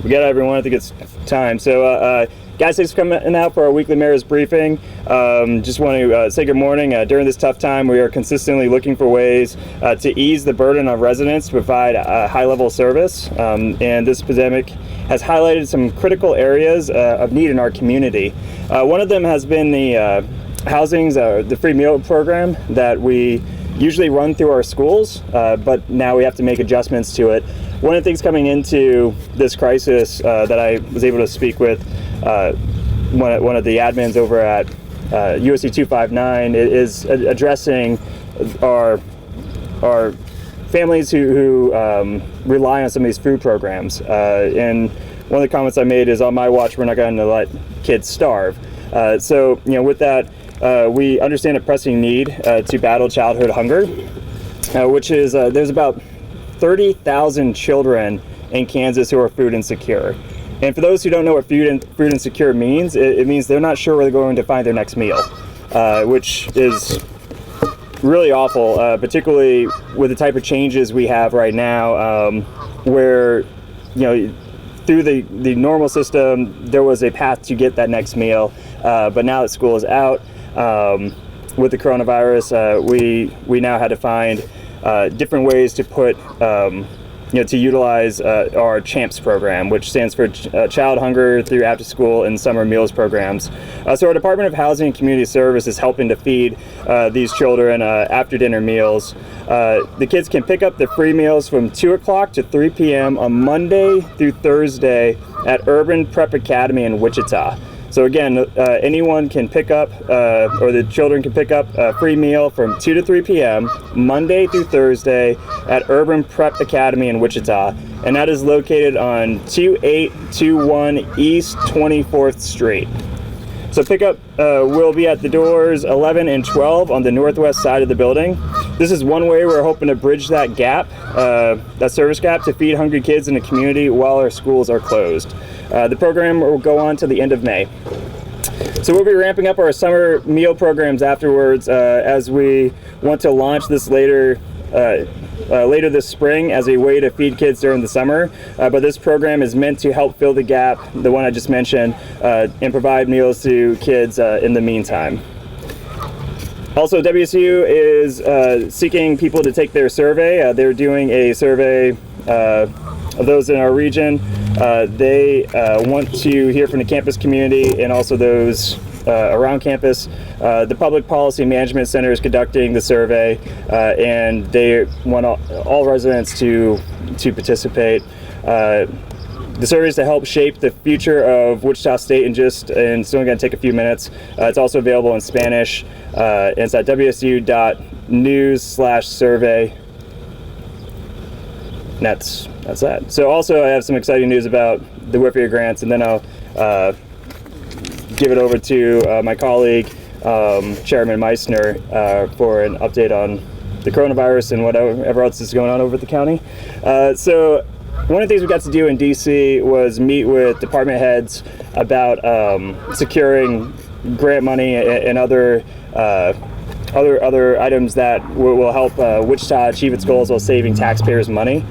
We got everyone. I think it's time. So, guys, thanks for coming out for our weekly mayor's briefing. Just want to say good morning. During this tough time, we are consistently looking for ways to ease the burden of residents to provide high-level service. And this pandemic has highlighted some critical areas of need in our community. One of them has been the the free meal program that we usually run through our schools, but now we have to make adjustments to it. One of the things coming into this crisis that I was able to speak with one of the admins over at USC 259 is addressing our families who rely on some of these food programs. And one of the comments I made is, on my watch, we're not going to let kids starve. So, with that, we understand a pressing need to battle childhood hunger, which is there's about 30,000 children in Kansas who are food insecure. And for those who don't know what food insecure means, it means they're not sure where they're going to find their next meal, which is really awful, particularly with the type of changes we have right now, where, through the normal system, there was a path to get that next meal, but now that school is out, with the coronavirus, we now had to find different ways to put, to utilize our CHAMPS program, which stands for Child Hunger Through After School and Summer Meals programs. So our Department of Housing and Community Service is helping to feed these children after dinner meals. The kids can pick up the free meals from 2 o'clock to 3 p.m. on Monday through Thursday at Urban Prep Academy in Wichita. So again, anyone can pick up, or the children can pick up a free meal from 2 to 3 p.m. Monday through Thursday at Urban Prep Academy in Wichita, and that is located on 2821 East 24th Street. So pickup will be at the doors 11 and 12 on the northwest side of the building. This is one way we're hoping to bridge that gap, that service gap, to feed hungry kids in the community while our schools are closed. The program will go on to the end of May. So we'll be ramping up our summer meal programs afterwards as we want to launch this later this spring as a way to feed kids during the summer. But this program is meant to help fill the gap, the one I just mentioned, and provide meals to kids in the meantime. Also, WSU is seeking people to take their survey. They're doing a survey of those in our region. They want to hear from the campus community and also those around campus. The Public Policy Management Center is conducting the survey, and they want all residents to participate. The survey is to help shape the future of Wichita State, and it's only going to take a few minutes. It's also available in Spanish. It's at wsu.news/survey. That's that. So also I have some exciting news about the WIFIA grants, and then I'll give it over to my colleague, Chairman Meitzner, for an update on the coronavirus and whatever else is going on over at the county. So one of the things we got to do in DC was meet with department heads about securing grant money and other items that will help Wichita achieve its goals while saving taxpayers money.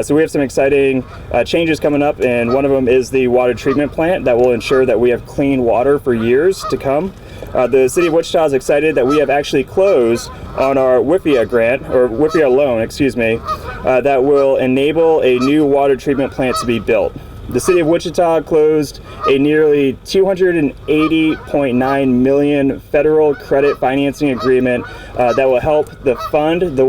So we have some exciting changes coming up, and one of them is the water treatment plant that will ensure that we have clean water for years to come. The city of Wichita is excited that we have actually closed on our WIFIA grant, or WIFIA loan, that will enable a new water treatment plant to be built. The city of Wichita closed a nearly $280.9 million federal credit financing agreement that will help fund the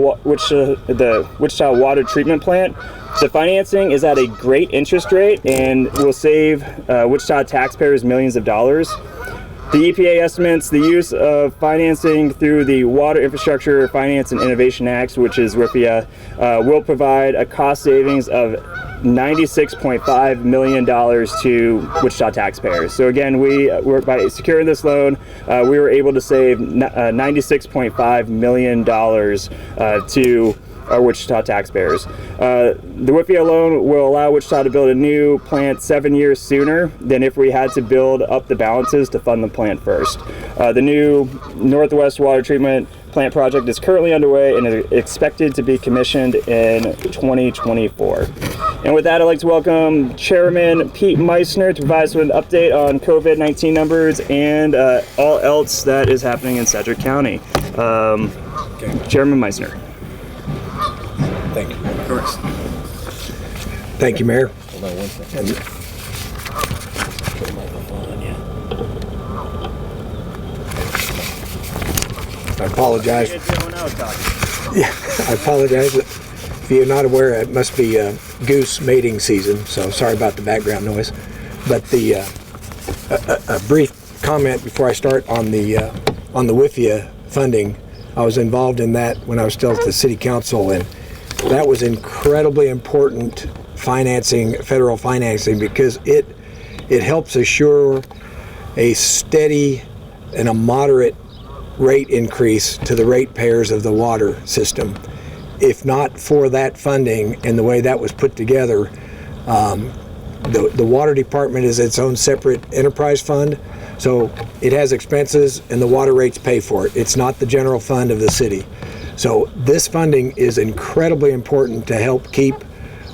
Wichita water treatment plant. The financing is at a great interest rate and will save Wichita taxpayers millions of dollars. The EPA estimates the use of financing through the Water Infrastructure Finance and Innovation Act, which is WIFIA, will provide a cost savings of $96.5 million to Wichita taxpayers. So again, by securing this loan, we were able to save $96.5 million to our Wichita taxpayers. The WIFIA loan will allow Wichita to build a new plant 7 years sooner than if we had to build up the balances to fund the plant first. The new Northwest Water Treatment plant project is currently underway and is expected to be commissioned in 2024. And with that, I'd like to welcome Chairman Pete Meitzner to provide us with an update on COVID-19 numbers and all else that is happening in Sedgwick County. Chairman Meitzner. Thank you. Of course. Thank you, Mayor. Hold on one second. Put the microphone on, yeah. I apologize. Yeah, I apologize. If you're not aware, it must be goose mating season, so sorry about the background noise. But a brief comment before I start on the WIFIA funding. I was involved in that when I was still at the City Council, and that was incredibly important federal financing, because it helps assure a steady and a moderate rate increase to the ratepayers of the water system. If not for that funding and the way that was put together, the water department is its own separate enterprise fund, so it has expenses and the water rates pay for it. It's not the general fund of the city. So this funding is incredibly important to help keep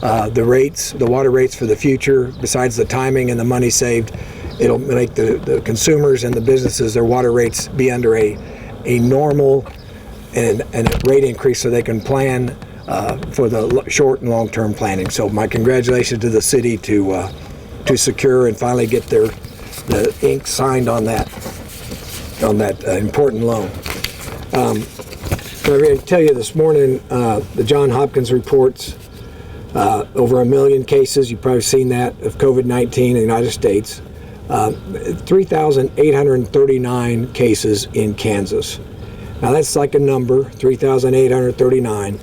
the water rates for the future. Besides the timing and the money saved, it'll make the consumers and the businesses, their water rates be under a normal and a rate increase, so they can plan for the short and long-term planning. So my congratulations to the city to secure and finally get the ink signed on that important loan. So I'm going to tell you this morning, the Johns Hopkins reports over 1 million cases. You've probably seen that, of COVID-19 in the United States. 3,839 cases in Kansas. Now that's like a number, 3,839.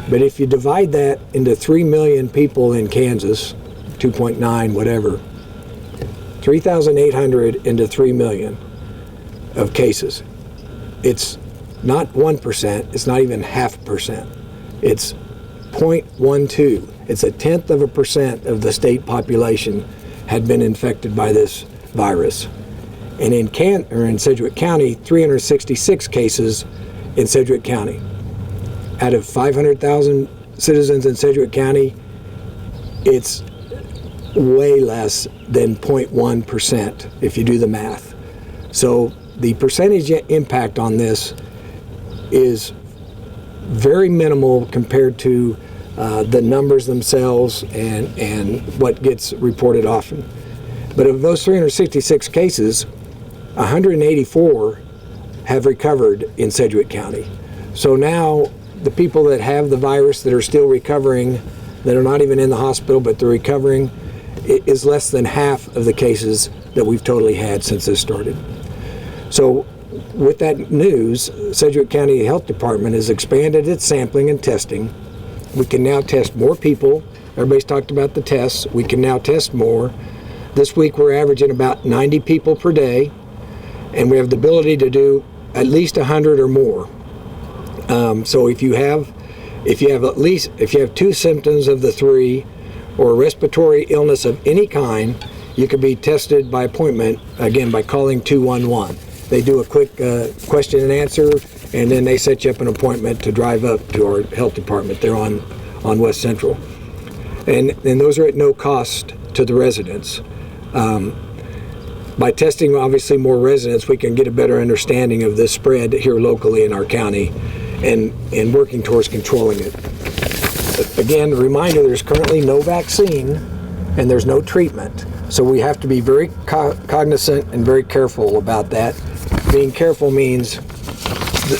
But if you divide that into 3 million people in Kansas, 2.9, whatever, 3,800 into 3 million of cases. It's not 1%, it's not even 0.5%. It's 0.12. It's 0.1% of the state population had been infected by this virus. And in Sedgwick County, 366 cases in Sedgwick County. Out of 500,000 citizens in Sedgwick County, it's way less than 0.1% if you do the math. So the percentage impact on this is very minimal compared to the numbers themselves and what gets reported often. But of those 366 cases, 184 have recovered in Sedgwick County. So now the people that have the virus that are still recovering, that are not even in the hospital but they're recovering, is less than half of the cases that we've totally had since this started. So with that news, Sedgwick County Health Department has expanded its sampling and testing. We can now test more people. Everybody's talked about the tests. We can now test more. This week we're averaging about 90 people per day, and we have the ability to do at least 100 or more. So if you have 2 symptoms of the 3, or a respiratory illness of any kind, you can be tested by appointment, again, by calling 211. They do a quick question and answer, and then they set you up an appointment to drive up to our health department. They're on West Central. And those are at no cost to the residents. By testing, obviously, more residents, we can get a better understanding of this spread here locally in our county and working towards controlling it. Again, a reminder, there's currently no vaccine and there's no treatment. So we have to be very cognizant and very careful about that. Being careful means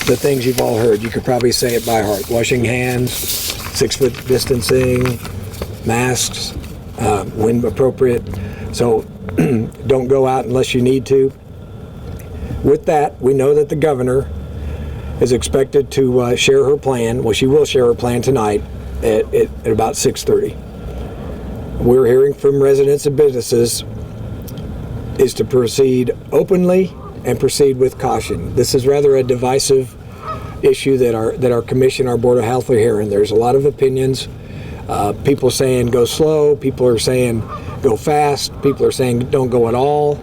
the things you've all heard. You could probably say it by heart. Washing hands, 6-foot distancing, masks, when appropriate. So don't go out unless you need to. With that, we know that the governor is expected to share her plan. Well, she will share her plan tonight at about 6:30. We're hearing from residents and businesses is to proceed openly and proceed with caution. This is rather a divisive issue that our commission, our Board of Health are hearing. There's a lot of opinions. People saying go slow, people are saying go fast, people are saying don't go at all.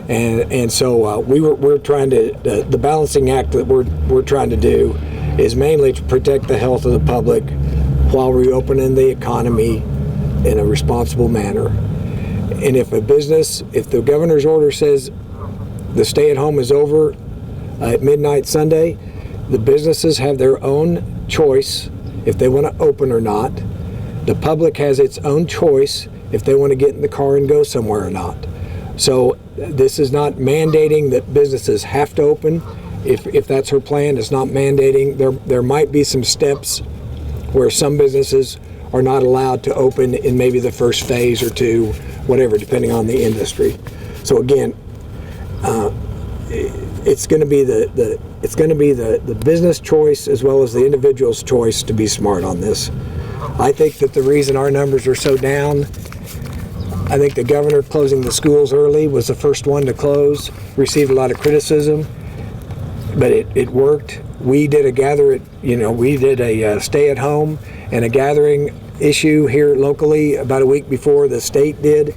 And so we're trying to the balancing act that we're trying to do is mainly to protect the health of the public while reopening the economy in a responsible manner. And if the governor's order says the stay-at-home is over at midnight Sunday, the businesses have their own choice if they want to open or not. The public has its own choice if they want to get in the car and go somewhere or not. So this is not mandating that businesses have to open. If that's her plan, it's not mandating. There might be some steps where some businesses are not allowed to open in maybe the first phase or two, whatever, depending on the industry. So again, it's going to be the business choice as well as the individual's choice to be smart on this. I think that the reason our numbers are so down, I think the governor closing the schools early was the first one to close, received a lot of criticism, but it worked. We did a stay-at-home and a gathering issue here locally about a week before the state did.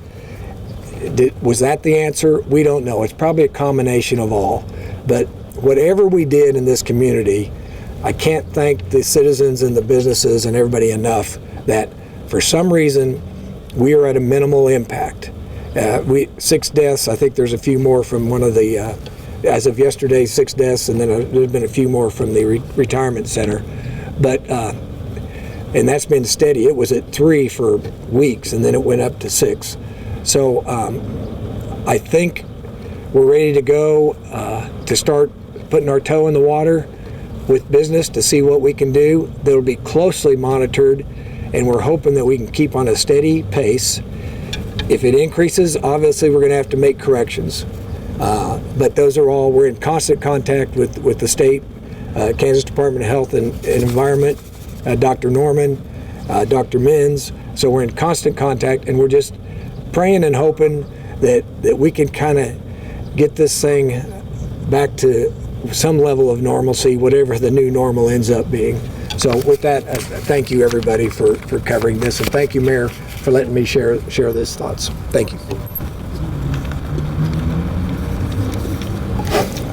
Was that the answer? We don't know. It's probably a combination of all. But whatever we did in this community, I can't thank the citizens and the businesses and everybody enough that for some reason we are at a minimal impact. 6 deaths. I think there's a few more from one of the, as of yesterday, 6 deaths, and then there's been a few more from the retirement center. But and that's been steady. It was at 3 for weeks, and then it went up to 6. So I think we're ready to go to start putting our toe in the water with business to see what we can do. That'll be closely monitored, and we're hoping that we can keep on a steady pace. If it increases, obviously we're going to have to make corrections. But those are all, we're in constant contact with the state, Kansas Department of Health and Environment, Dr. Norman, Dr. Minz. So we're in constant contact, and we're just praying and hoping that we can kind of get this thing back to some level of normalcy, whatever the new normal ends up being. So with that, thank you everybody for covering this, and thank you, Mayor, for letting me share these thoughts. Thank you.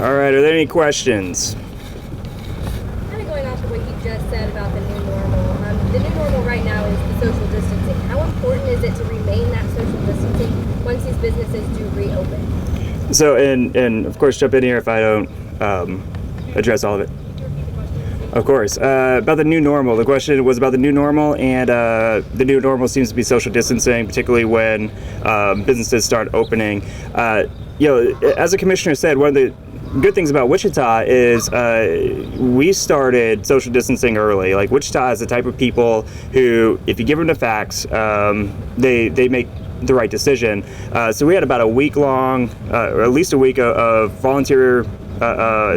All right, are there any questions? Kind of going off of what you just said about the new normal. The new normal right now is the social distancing. How important is it to remain that social distancing once these businesses do reopen? So, and of course, jump in here if I don't address all of it. Of course. About the new normal. The question was about the new normal, and the new normal seems to be social distancing, particularly when businesses start opening. As the commissioner said, one of the good things about Wichita is we started social distancing early. Like, Wichita is the type of people who, if you give them the facts, they make the right decision. So we had about a week long, or at least a week of volunteer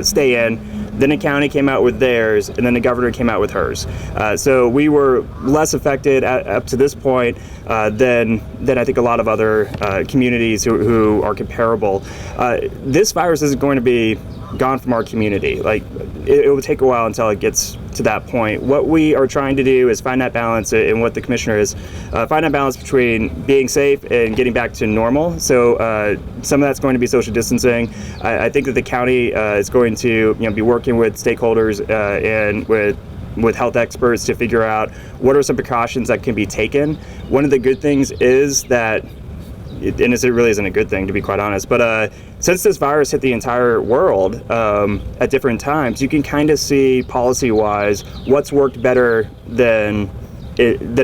stay in. Then the county came out with theirs, and then the governor came out with hers. So we were less affected up to this point than I think a lot of other communities who are comparable. This virus isn't going to be gone from our community. Like, it will take a while until it gets to that point. What we are trying to do is find that balance, and what the commissioner is, find that balance between being safe and getting back to normal. So some of that's going to be social distancing. I think that the county is going to be working with stakeholders and with health experts to figure out what are some precautions that can be taken. One of the good things is that, and it really isn't a good thing, to be quite honest, but since this virus hit the entire world at different times, you can kind of see policy-wise what's worked better than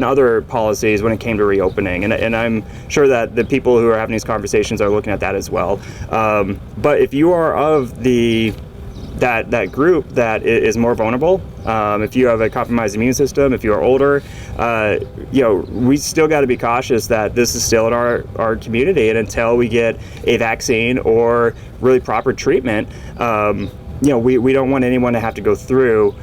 other policies when it came to reopening, and I'm sure that the people who are having these conversations are looking at that as well. But if you are of that group that is more vulnerable, if you have a compromised immune system, if you are older, we still got to be cautious that this is still in our community, and until we get a vaccine or really proper treatment, we don't want anyone to have to go through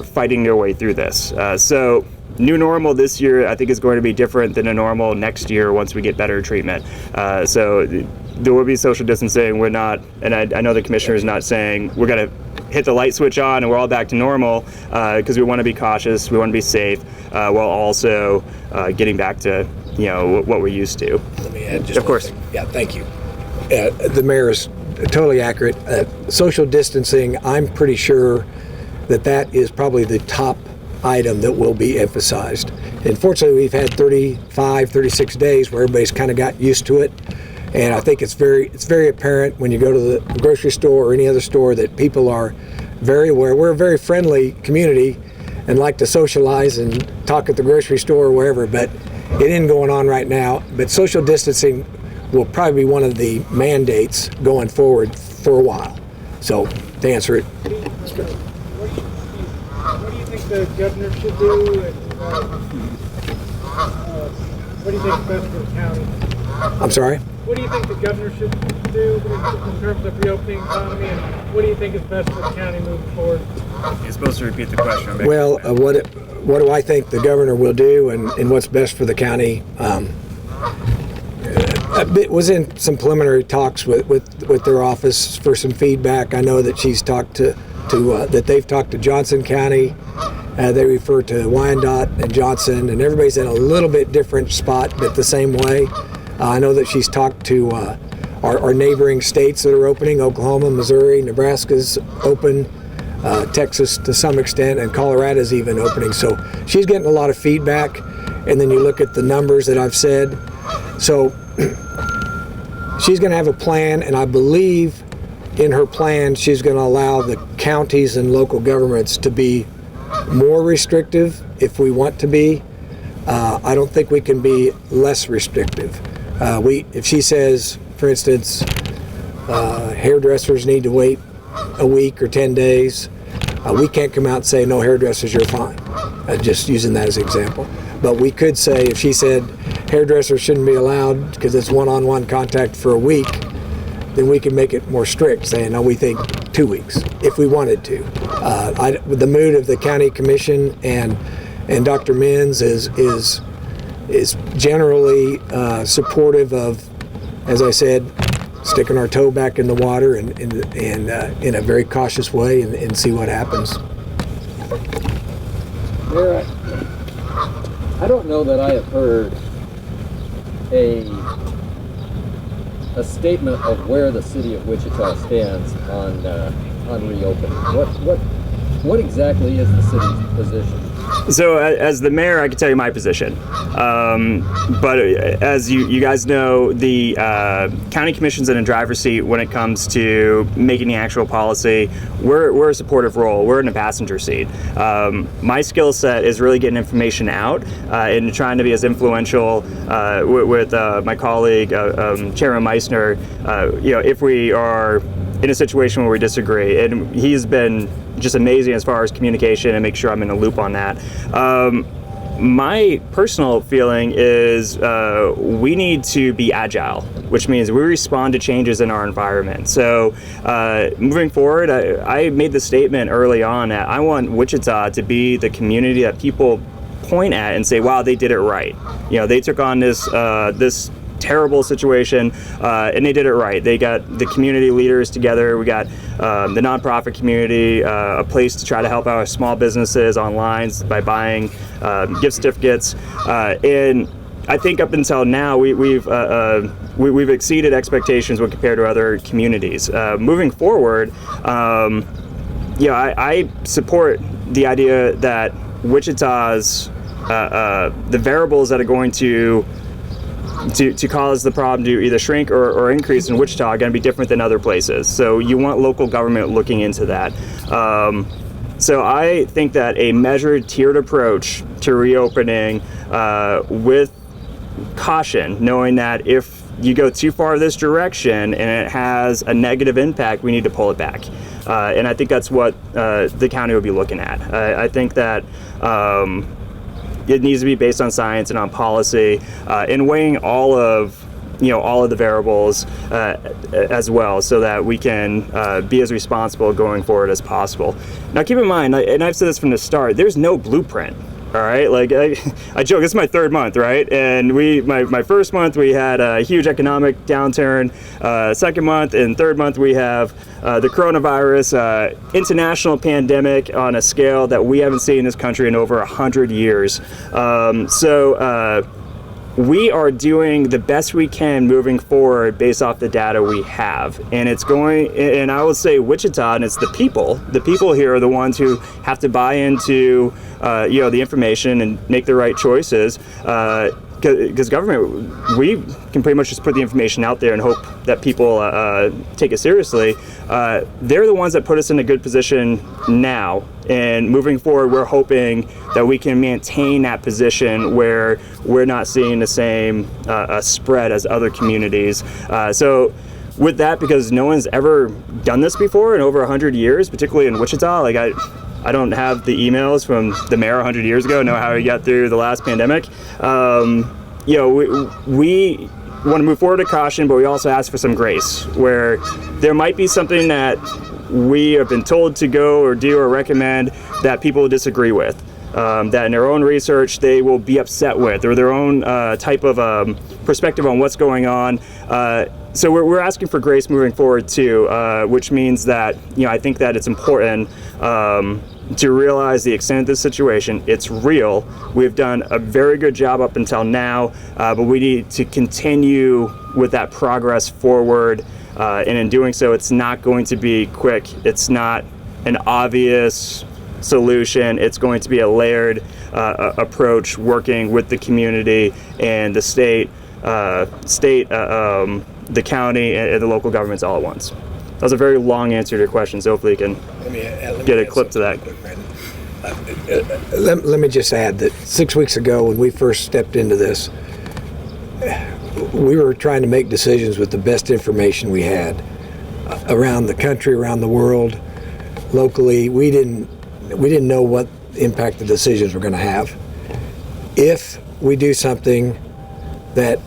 fighting their way through this. So new normal this year, I think, is going to be different than a normal next year once we get better treatment. So there will be social distancing. We're not, and I know the commissioner is not saying we're going to hit the light switch on and we're all back to normal, because we want to be cautious, we want to be safe, while also getting back to what we're used to. Let me add just of course. Yeah, thank you. the mayor is totally accurate. Social distancing, I'm pretty sure that is probably the top item that will be emphasized. And fortunately, we've had 35, 36 days where everybody's kind of got used to it. And I think it's very apparent when you go to the grocery store or any other store that people are very aware. We're a very friendly community and like to socialize and talk at the grocery store or wherever, but it isn't going on right now. But social distancing will probably be one of the mandates going forward for a while. So to answer it. What do you think the governor should do? And, what do you think is best for the county? I'm sorry? What do you think the governor should do in terms of reopening the economy, and what do you think is best for the county moving forward? You're supposed to repeat the question. Well, what do I think the governor will do and what's best for the county? I was in some preliminary talks with their office for some feedback. I know that she's talked that they've talked to Johnson County. They refer to Wyandotte and Johnson, and everybody's in a little bit different spot, but the same way. I know that she's talked to our neighboring states that are opening. Oklahoma, Missouri, Nebraska's open, Texas to some extent, and Colorado's even opening. So she's getting a lot of feedback, and then you look at the numbers that I've said. So she's going to have a plan, and I believe in her plan she's going to allow the counties and local governments to be more restrictive if we want to be. I don't think we can be less restrictive. If she says, for instance, hairdressers need to wait a week or 10 days, we can't come out and say, no, hairdressers, you're fine. Just using that as an example. But we could say, if she said hairdressers shouldn't be allowed because it's one-on-one contact for a week, then we can make it more strict, saying, no, we think 2 weeks, if we wanted to. The mood of the county commission and Dr. Menz is generally supportive of, as I said, sticking our toe back in the water and in a very cautious way and see what happens. Mayor, I don't know that I have heard a statement of where the city of Wichita stands on reopening. What exactly is the city's position? So as the mayor, I can tell you my position. But as you guys know, the county commission's in a driver's seat when it comes to making the actual policy. We're a supportive role. We're in a passenger seat. My skill set is really getting information out and trying to be as influential with my colleague, Chairman Meitzner, if we are in a situation where we disagree. And he's been just amazing as far as communication and make sure I'm in a loop on that. My personal feeling is we need to be agile, which means we respond to changes in our environment. So moving forward, I made the statement early on that I want Wichita to be the community that people point at and say, wow, they did it right. They took on this terrible situation, and they did it right. They got the community leaders together. We got the nonprofit community, a place to try to help our small businesses online by buying gift certificates. And I think up until now, we've exceeded expectations when compared to other communities. Moving forward, I support the idea that Wichita's the variables that are going to cause the problem to either shrink or increase in Wichita are going to be different than other places. So you want local government looking into that. So I think that a measured, tiered approach to reopening with caution, knowing that if you go too far this direction and it has a negative impact, we need to pull it back. And I think that's what the county will be looking at. I think that it needs to be based on science and on policy, and weighing all of the variables as well, so that we can be as responsible going forward as possible. Now, keep in mind, and I've said this from the start, there's no blueprint. All right, like I joke, this is my third month, right? And my first month we had a huge economic downturn. Second month and third month we have the coronavirus, international pandemic on a scale that we haven't seen in this country in over 100 years. So we are doing the best we can moving forward based off the data we have. And it's going, and I will say Wichita, and it's the people. The people here are the ones who have to buy into, the information and make the right choices. Because government, we can pretty much just put the information out there and hope that people take it seriously. They're the ones that put us in a good position now. And moving forward, we're hoping that we can maintain that position where we're not seeing the same spread as other communities. So with that, because no one's ever done this before in over 100 years, particularly in Wichita, like I don't have the emails from the mayor 100 years ago, know how he got through the last pandemic. We want to move forward with caution, but we also ask for some grace, where there might be something that we have been told to go or do or recommend that people disagree with, that in their own research they will be upset with, or their own type of perspective on what's going on. So we're asking for grace moving forward too, which means that, I think that it's important to realize the extent of this situation. It's real. We've done a very good job up until now, but we need to continue with that progress forward. And in doing so, it's not going to be quick. It's not an obvious solution. It's going to be a layered approach, working with the community and the state, the county, and the local governments all at once. That was a very long answer to your question, so hopefully you can get a clip to that. Let me just add that 6 weeks ago, when we first stepped into this, we were trying to make decisions with the best information we had around the country, around the world, locally. We didn't know what impact the decisions were going to have. If we do something that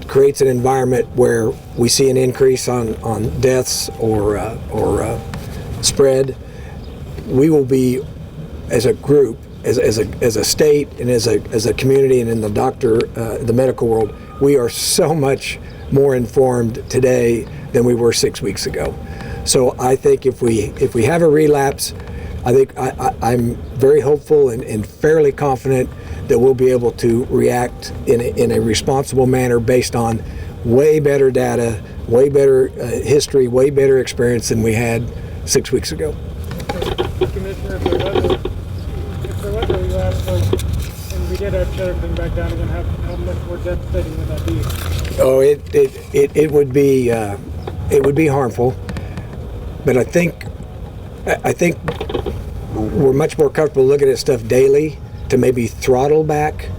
creates an environment where we see an increase on deaths or spread, we will be, as a group, as a state, and as a community, and in the medical world, we are so much more informed today than we were 6 weeks ago. So I think if we have a relapse, I think I'm very hopeful and fairly confident that we'll be able to react in a responsible manner based on way better data, way better history, way better experience than we had 6 weeks ago. Commissioner, if there was a relapse, and we did have everything back down again, how much more devastating would that be? Oh, it would be harmful, but I think we're much more comfortable looking at stuff daily to maybe throttle back.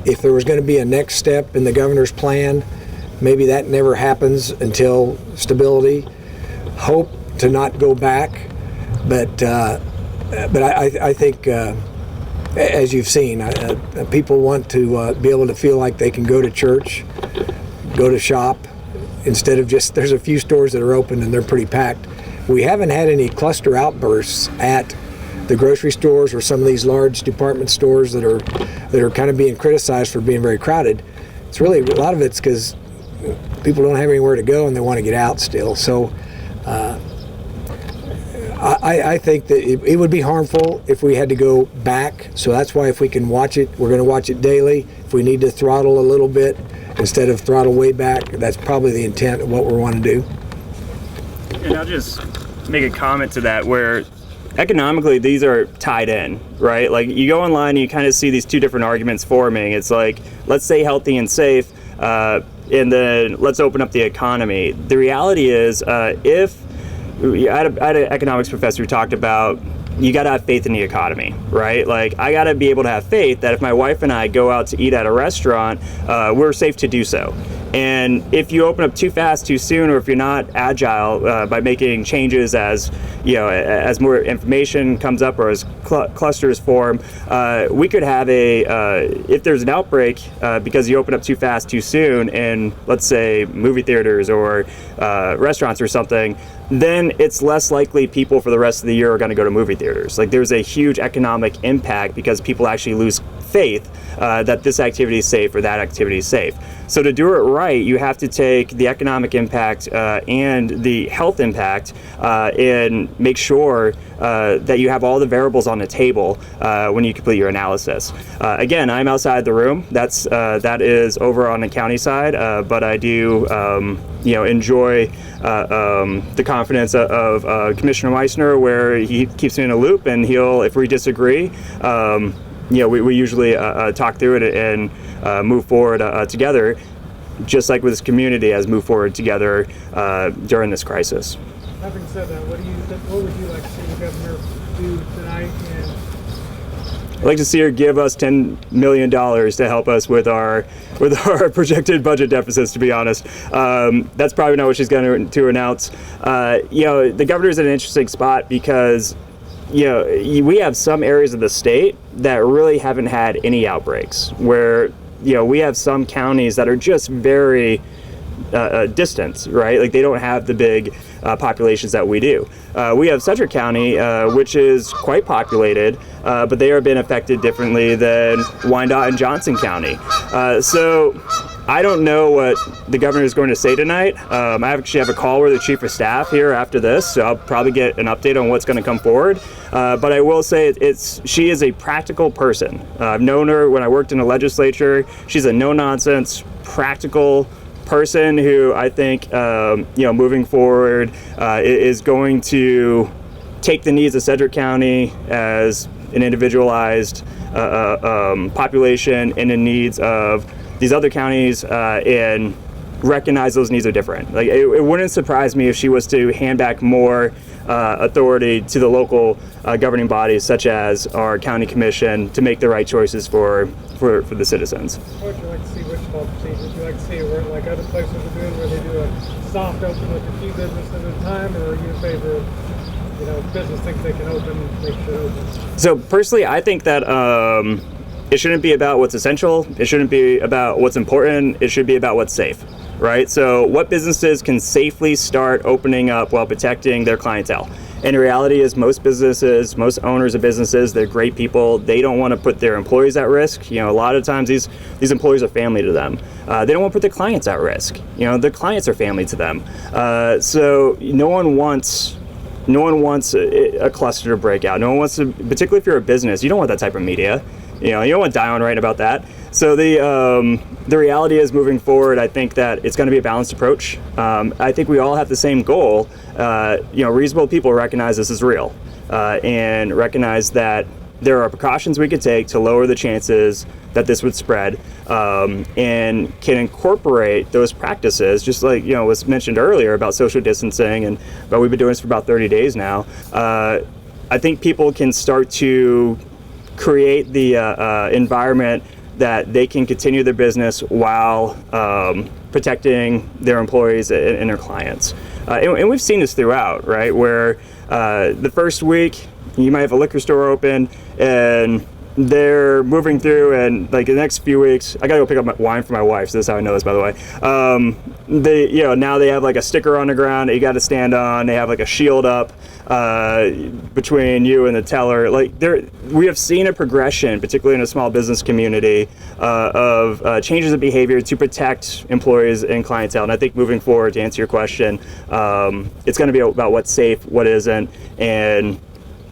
If there was going to be a next step in the governor's plan, maybe that never happens until stability. Hope to not go back, but I think, as you've seen, people want to be able to feel like they can go to church, go to shop, instead of just, there's a few stores that are open and they're pretty packed. We haven't had any cluster outbursts at the grocery stores or some of these large department stores that are kind of being criticized for being very crowded. It's really, a lot of it's because people don't have anywhere to go and they want to get out still. So I think that it would be harmful if we had to go back. So that's why, if we can watch it, we're going to watch it daily. If we need to throttle a little bit instead of throttle way back, that's probably the intent of what we want to do. And I'll just make a comment to that, where economically these are tied in, right? Like, you go online and you kind of see these two different arguments forming. It's like, let's stay healthy and safe, and then let's open up the economy. The reality is, I had an economics professor who talked about, you got to have faith in the economy, right? Like, I got to be able to have faith that if my wife and I go out to eat at a restaurant, we're safe to do so. And if you open up too fast, too soon, or if you're not agile by making changes as as more information comes up or as clusters form, we could have if there's an outbreak because you open up too fast, too soon in, let's say, movie theaters or restaurants or something, then it's less likely people for the rest of the year are going to go to movie theaters. Like, there's a huge economic impact because people actually lose faith that this activity is safe or that activity is safe. So to do it right, you have to take the economic impact and the health impact and make sure that you have all the variables on the table when you complete your analysis. Again, I'm outside the room. That is over on the county side, but I do enjoy the confidence of Commissioner Meitzner, where he keeps me in a loop, and if we disagree, we usually talk through it and move forward together, just like with this community has moved forward together during this crisis. Having said that, what would you like to see the governor do tonight? And I'd like to see her give us $10 million to help us with our projected budget deficits, to be honest. That's probably not what she's going to announce. The governor's in an interesting spot because we have some areas of the state that really haven't had any outbreaks, where we have some counties that are just very distant, right? Like they don't have the big populations that we do. We have Sedgwick County, which is quite populated, but they are being affected differently than Wyandotte and Johnson County. So I don't know what the governor is going to say tonight. I actually have a call with the chief of staff here after this, so I'll probably get an update on what's going to come forward. But I will say she is a practical person. I've known her when I worked in the legislature. She's a no-nonsense, practical person who I think, moving forward, is going to take the needs of Sedgwick County as an individualized population and the needs of these other counties and recognize those needs are different. Like it wouldn't surprise me if she was to hand back more authority to the local governing bodies, such as our county commission, to make the right choices for the citizens. what would you like to see Wichita proceed? Would you like to see it where, like other places are doing, where they do a soft open with a few businesses at a time, or are you in favor of, business thinks they can open, they should open? So personally, I think that it shouldn't be about what's essential. It shouldn't be about what's important. It should be about what's safe, right? So what businesses can safely start opening up while protecting their clientele? And the reality is most businesses, most owners of businesses, they're great people. They don't want to put their employees at risk. A lot of times these employees are family to them. They don't want to put their clients at risk. Their clients are family to them. So no one wants a cluster to break out. No one wants to, particularly if you're a business, you don't want that type of media. You don't want to die on writing about that. So the reality is, moving forward, I think that it's going to be a balanced approach. I think we all have the same goal. Reasonable people recognize this is real and recognize that there are precautions we could take to lower the chances that this would spread, and can incorporate those practices, just like was mentioned earlier about social distancing, and we've been doing this for about 30 days now. I think people can start to create the environment that they can continue their business while protecting their employees and their clients. And we've seen this throughout, right? Where the first week you might have a liquor store open and they're moving through, and like the next few weeks, I gotta go pick up my wine for my wife, so this is how I know this, by the way. Now they have like a sticker on the ground that you got to stand on. They have like a shield up between you and the teller. We have seen a progression, particularly in a small business community, of changes of behavior to protect employees and clientele. And I think moving forward, to answer your question, it's going to be about what's safe, what isn't, and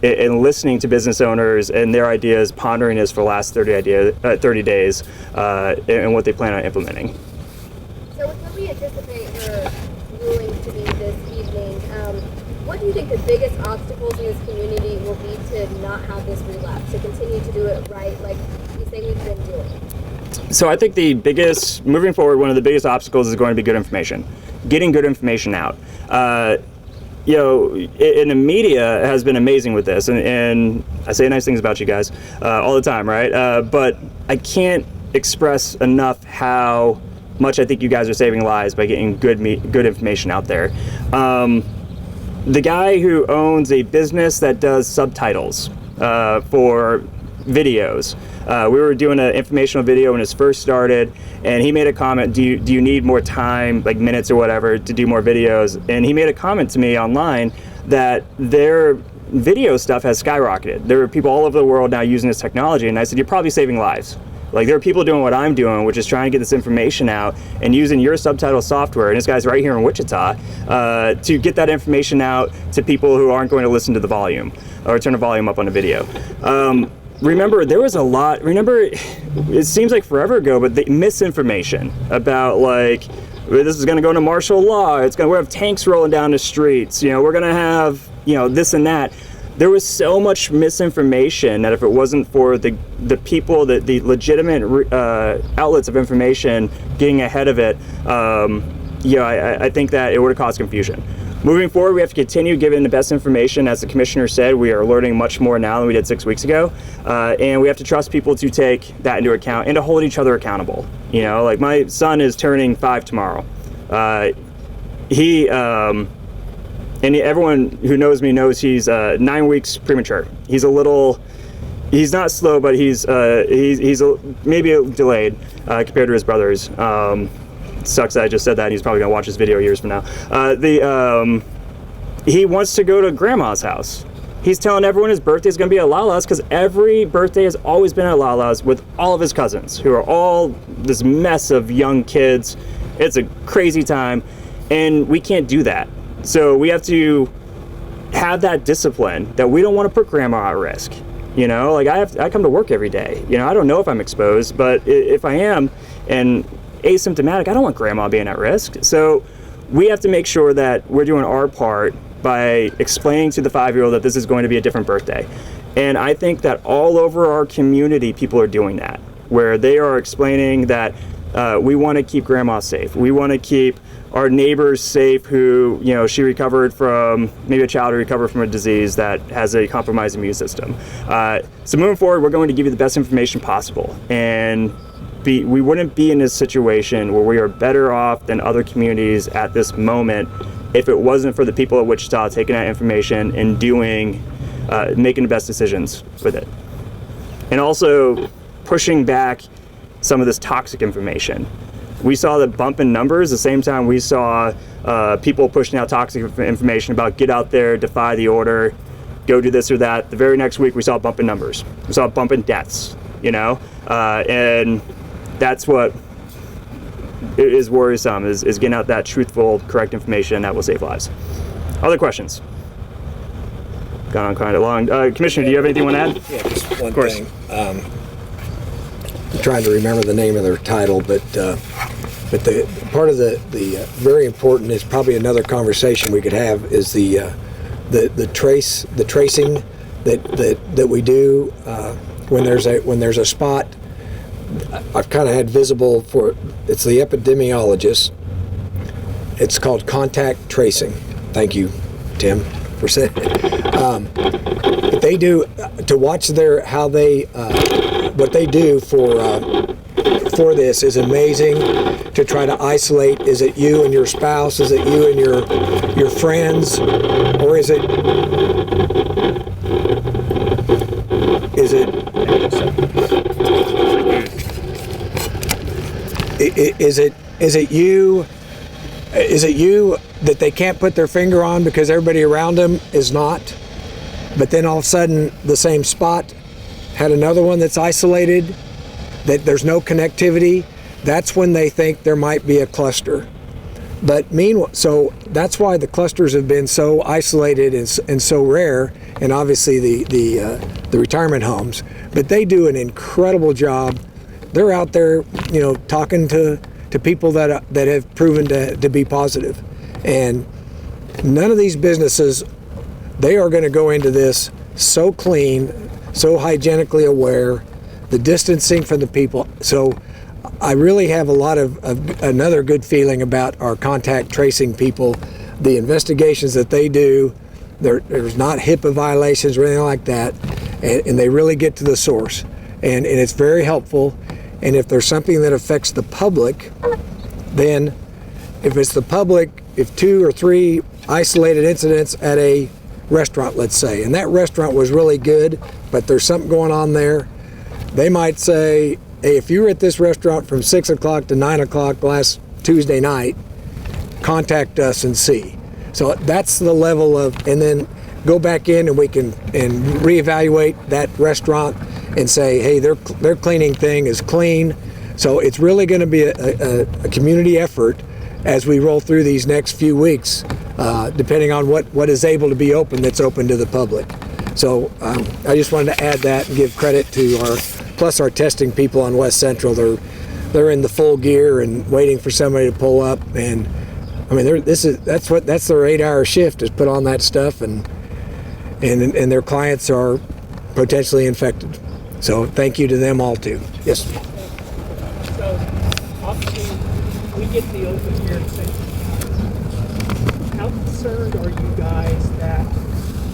listening to business owners and their ideas, pondering this for the last 30 days, and what they plan on implementing. So what can we anticipate your ruling to be this evening? What do you think the biggest obstacles in this community will be to not have this relapse, to continue to do it right like you say we've been doing? So I think moving forward, one of the biggest obstacles is going to be good information, getting good information out. And the media has been amazing with this, and I say nice things about you guys all the time, right? But I can't express enough how much I think you guys are saving lives by getting good information out there. The guy who owns a business that does subtitles for videos, we were doing an informational video when it first started, and he made a comment, do you need more time, like minutes or whatever, to do more videos? And he made a comment to me online that their video stuff has skyrocketed. There are people all over the world now using this technology, and I said, you're probably saving lives. Like, there are people doing what I'm doing, which is trying to get this information out and using your subtitle software, and this guy's right here in Wichita, to get that information out to people who aren't going to listen to the volume or turn the volume up on the video. Remember, there was a lot, it seems like forever ago, but the misinformation about, like, this is going to go into martial law, we're going to have tanks rolling down the streets, we're going to have, this and that. There was so much misinformation that if it wasn't for the people, the legitimate outlets of information getting ahead of it, I think that it would have caused confusion. Moving forward, we have to continue giving the best information. As the commissioner said, we are learning much more now than we did 6 weeks ago, and we have to trust people to take that into account and to hold each other accountable. Like, my son is turning 5 tomorrow. Everyone who knows me knows he's 9 weeks premature. He's not slow, but he's maybe delayed compared to his brothers. Sucks that I just said that, and he's probably gonna watch this video years from now. He wants to go to grandma's house. He's telling everyone his birthday is gonna be at Lala's, because every birthday has always been at Lala's with all of his cousins, who are all this mess of young kids. It's a crazy time, and we can't do that. So we have to have that discipline that we don't want to put grandma at risk. Like, I come to work every day. I don't know if I'm exposed, but if I am and asymptomatic, I don't want grandma being at risk. So we have to make sure that we're doing our part by explaining to the 5-year-old that this is going to be a different birthday. And I think that all over our community, people are doing that, where they are explaining that we want to keep grandma safe. We want to keep our neighbors safe who, she recovered from, maybe a child who recovered from a disease that has a compromised immune system. So moving forward, we're going to give you the best information possible. And we wouldn't be in this situation where we are better off than other communities at this moment if it wasn't for the people at Wichita taking that information and making the best decisions with it. And also pushing back some of this toxic information. We saw the bump in numbers the same time we saw people pushing out toxic information about get out there, defy the order, go do this or that. The very next week we saw a bump in numbers. We saw a bump in deaths, and that's what is worrisome, is getting out that truthful, correct information that will save lives. Other questions? Gone on kind of long. Commissioner, do you have anything you want to add? Yeah, just one of course. thing. I'm trying to remember the name of their title, but the part of the very important is probably another conversation we could have is the tracing that we do when there's a spot. I've kind of had visible for it's the epidemiologist. It's called contact tracing. Thank you, Tim, for saying it. They do to watch what they do for this is amazing. To try to isolate, is it you and your spouse? Is it you and your friends, or is it you? Is it you that they can't put their finger on because everybody around them is not? But then all of a sudden, the same spot had another one that's isolated, that there's no connectivity. That's when they think there might be a cluster. But meanwhile, so that's why the clusters have been so isolated and so rare, and obviously the retirement homes. But they do an incredible job. They're out there, talking to people that have proven to be positive. And none of these businesses, they are going to go into this so clean, so hygienically aware, the distancing from the people. So I really have a lot of another good feeling about our contact tracing people, the investigations that they do. There's not HIPAA violations or anything like that, and they really get to the source. And it's very helpful. And if there's something that affects the public, then if it's the public, if 2 or 3 isolated incidents at a restaurant, let's say, and that restaurant was really good, but there's something going on there, they might say, hey, if you were at this restaurant from 6 o'clock to 9 o'clock last Tuesday night, contact us and see. So that's the level of, and then go back in and we can reevaluate that restaurant and say, hey, their cleaning thing is clean. So it's really going to be a community effort as we roll through these next few weeks, depending on what is able to be open that's open to the public. So I just wanted to add that and give credit to our testing people on West Central. They're in the full gear and waiting for somebody to pull up. And I mean, that's their 8-hour shift, is put on that stuff, and their clients are potentially infected. So thank you to them all too. Yes. So obviously we get the open here in Sedgwick. How concerned are you guys that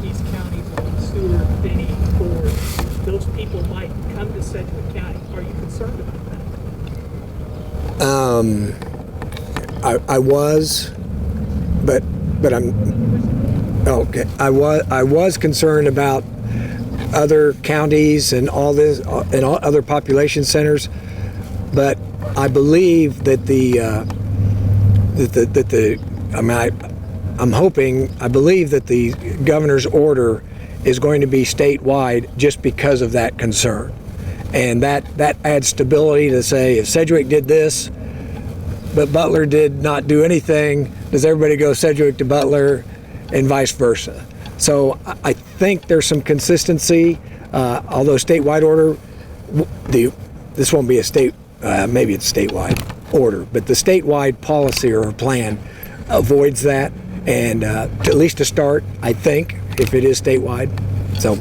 these counties on Seward, Finney, Ford, those people might come to Sedgwick County? Are you concerned about that? I was, but I'm okay. I was concerned about other counties and all this and all other population centers, but I believe that I believe that the governor's order is going to be statewide just because of that concern, and that adds stability to say, if Sedgwick did this, but Butler did not do anything, does everybody go Sedgwick to Butler, and vice versa? So I think there's some consistency, although statewide order, this won't be a state, maybe it's statewide order, but the statewide policy or plan avoids that, and at least to start, I think, if it is statewide. So